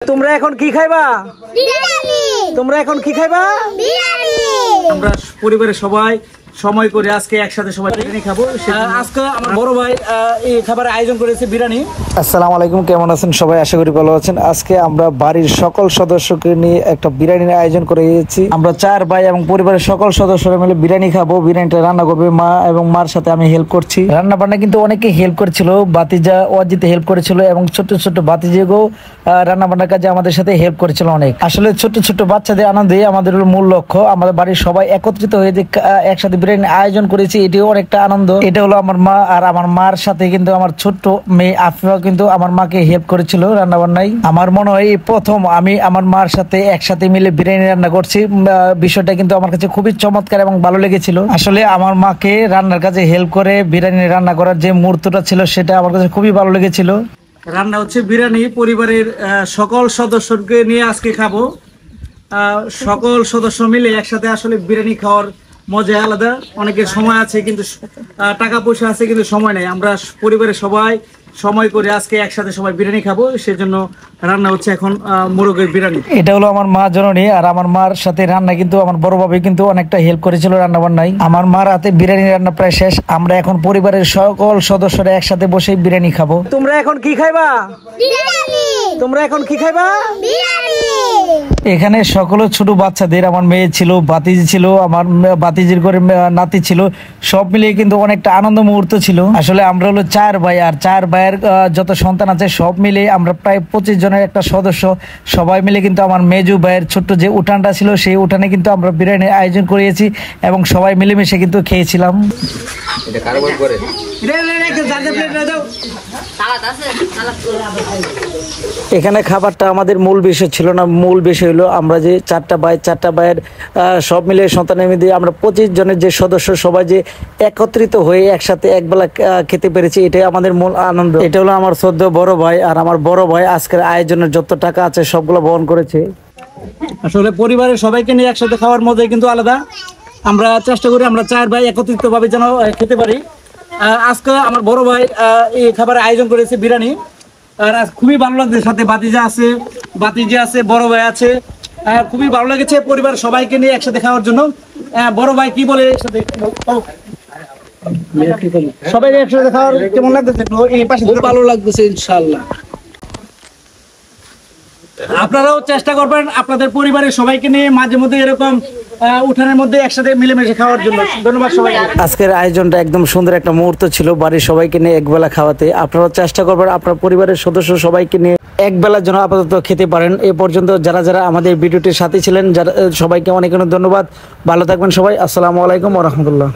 তোমরা এখন কি খাইবা? বিরিয়ানি। তোমরা এখন কি খাইবা? বিরিয়ানি। আমরা পরিবারের সবাই সময় করে আজকে একসাথে সবাই বিরিয়ানি খাবো। আজকে আমার বড় ভাই এই খাবারের আয়োজন করেছে বিরিয়ানি। আসসালামু আলাইকুম, কেমন আছেন সবাই? আশা করি ভালো আছেন। আজকে আমরা বাড়ির সকল সদস্যকে নিয়ে একটা বিরিয়ানির আয়োজন করে গিয়েছি। আমরা 4 ভাই এবং পরিবারের সকল সদস্যরা মিলে বিরিয়ানি খাবো। বিরিয়ানিটা রান্না করবে মা এবং মার সাথে আমি হেল্প করছি। রান্না বান্না কিন্তু অনেকে হেল্প করেছিল, বাতিজা অজিতে হেল্প করেছিল এবং ছোট ছোট বাতিজাগো রান্না বান্নার কাজে আমাদের সাথে হেল্প করেছিল অনেক। আসলে ছোট ছোট বাচ্চাদের আনন্দে আমাদের মূল লক্ষ্য। আমাদের বাড়ির সবাই একত্রিত হয়ে যে একসাথে বিরিয়ানি আয়োজন করেছি, এটিও অনেকটা আনন্দ। এটা হলো আমার মা, আর আমার মার সাথে কিন্তু আমার ছোট্ট মেয়ে আফিফা কিন্তু আমার মাকে হেল্প করেছিল রান্না বান্নায়। আমার মনে হয় প্রথম আমি আমার মার সাথে একসাথে মিলে বিরিয়ানি রান্না করছি। বিষয়টা কিন্তু আমার কাছে খুবই চমৎকার এবং ভালো লেগেছিল। আসলে আমার মাকে রান্নার কাজে হেল্প করে বিরিয়ানি রান্না করার যে মুহূর্তটা ছিল সেটা আমার কাছে খুবই ভালো লেগেছিল। রান্না হচ্ছে বিরিয়ানি, পরিবারের সকল সদস্যকে নিয়ে আজকে খাবো। সকল সদস্য মিলে একসাথে আসলে বিরিয়ানি খাওয়ার মজা আলাদা। অনেকের সময় আছে কিন্তু টাকা পয়সা আছে কিন্তু সময় নেই। আমরা পরিবারের সবাই সময় করে আজকে একসাথে সবাই বিরিয়ানি খাবো, সেজন্য রান্না হচ্ছে এখন মোরগের বিরিয়ানি। এটা হলো আমার মা জননী, আর আমার মার সাথে রান্না কিন্তু আমার বড় ভাবে কিন্তু অনেকটা হেল্প করেছিল রান্না বান্নায়। আমার মার হাতে বিরিয়ানি রান্না প্রায় শেষ। আমরা এখন পরিবারের সকল সদস্যরা একসাথে বসে বিরিয়ানি খাবো। তোমরা এখন কি খাইবা? বিরিয়ানি। তোমরা এখন কি খাইবা? বিরিয়ানি। এখানে সকল ছোট বাচ্চাদের, আমার মেয়ে ছিল, বাতিজি ছিল, আমার বাতিজির করে নাতি ছিল, সব মিলিয়ে কিন্তু অনেকটা আনন্দ মুহূর্ত ছিল। আসলে আমরা হলো 4 ভাই, আর 4 ভাইয়ের যত সন্তান আছে সব মিলে আমরা প্রায় 25 জনের একটা সদস্য। সবাই মিলে কিন্তু আমার মেজু ভাইয়ের ছোট্ট যে উঠানটা ছিল সেই উঠানে কিন্তু আমরা বিরিয়ানির আয়োজন করিয়েছি এবং সবাই মিলেমিশে কিন্তু খেয়েছিলাম। এখানে খাবারটা আমাদের মূল বিষয় ছিল না। মূল বিষয় হলো আমরা যে 4টা ভাইয়ের সব মিলে সন্তানের মধ্যে আমরা 25 জনের যে সদস্য সবাই যে একত্রিত হয়ে একসাথে একবেলা খেতে পেরেছি, এটাই আমাদের মূল আনন্দ। এটা হলো আমার সদ্য বড় ভাই, আর আমার বড় ভাই আজকের আয়োজনের যত টাকা আছে সবগুলো বহন করেছে। আসলে পরিবারের সবাইকে নিয়ে একসাথে খাওয়ার মজাই কিন্তু আলাদা। আমরা চেষ্টা করি আমরা 4 ভাই একত্রিত ভাবে যেন খেতে পারি। আজকে আমার বড় ভাই এই খাবারের আয়োজন করেছে বিরিয়ানি, আর খুবই ভালো লাগছে। সাথে বাতিজা আছে, বড় ভাই আছে। খুবই ভালো লেগেছে পরিবারের সবাইকে নিয়ে একসাথে খাওয়ার জন্য। বড় ভাই কি বলে একসাথে সবাই একসাথে খাওয়ার কেমন লাগতেছে? এই পাশে ভালো লাগতেছে ইনশাআল্লাহ। আপনারাও চেষ্টা করবেন আপনাদের পরিবারের সবাইকে নিয়ে মাঝে মধ্যে এরকম উঠানের মধ্যে একসাথে মিলেমিশে খাওয়ার জন্য। ধন্যবাদ সবাই। আজকের আয়োজনটা একদম সুন্দর একটা মুহূর্ত ছিল বাড়ির সবাইকে নিয়ে একবেলা খাওয়াতে। আপনারাও চেষ্টা করবেন আপনার পরিবারের সদস্য সবাইকে নিয়ে একবেলার জন্য আপাতত খেতে পারেন। এ পর্যন্ত যারা যারা আমাদের ভিডিওটির সাথে ছিলেন, যারা সবাইকে অনেক অনেক ধন্যবাদ। ভালো থাকবেন সবাই। আসসালামু আলাইকুম ওয়া রাহমাতুল্লাহ।